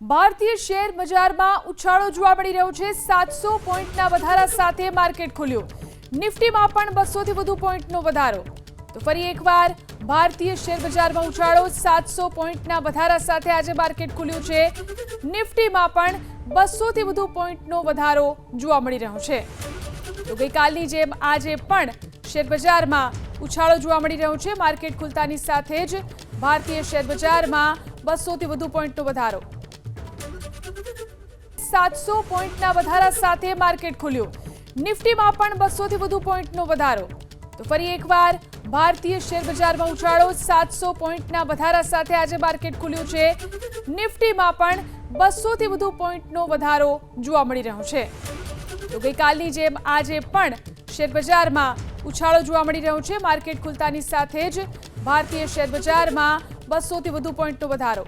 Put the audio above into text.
ભારતીય શેર બજારમાં ઉછાળો જોવા મળી રહ્યો છે। 700 પોઈન્ટના વધારા સાથે માર્કેટ ખુલ્યું। નિફ્ટીમાં પણ 200 થી વધુ પોઈન્ટનો વધારો। તો ફરી એકવાર ભારતીય શેર બજારમાં ઉછાળો। 700 પોઈન્ટના વધારા સાથે આજે માર્કેટ ખુલ્યું છે। નિફ્ટીમાં પણ 200 થી વધુ પોઈન્ટનો વધારો જોવા મળી રહ્યો છે। તો ગઈકાલની જેમ આજે પણ શેર બજારમાં ઉછાળો જોવા મળી રહ્યો છે। માર્કેટ ખુલતાની સાથે જ ભારતીય શેર બજારમાં 200 થી વધુ પોઈન્ટનો વધારો। 700 પોઈન્ટના વધારા સાથે માર્કેટ ખુલ્યું। નિફ્ટીમાં પણ 200 થી વધુ પોઈન્ટનો વધારો। તો ફરી એકવાર ભારતીય શેર બજારમાં ઉછાળો। 700 પોઈન્ટના વધારા સાથે આજે માર્કેટ ખુલ્યું છે। નિફ્ટીમાં પણ 200 થી વધુ પોઈન્ટનો વધારો જોવા મળી રહ્યો છે। તો ગઈકાલની જેમ આજે પણ શેર બજારમાં ઉછાળો જોવા મળી રહ્યો છે। માર્કેટ ખુલતાની સાથે જ ભારતીય શેર બજારમાં 200 થી વધુ પોઈન્ટનો વધારો।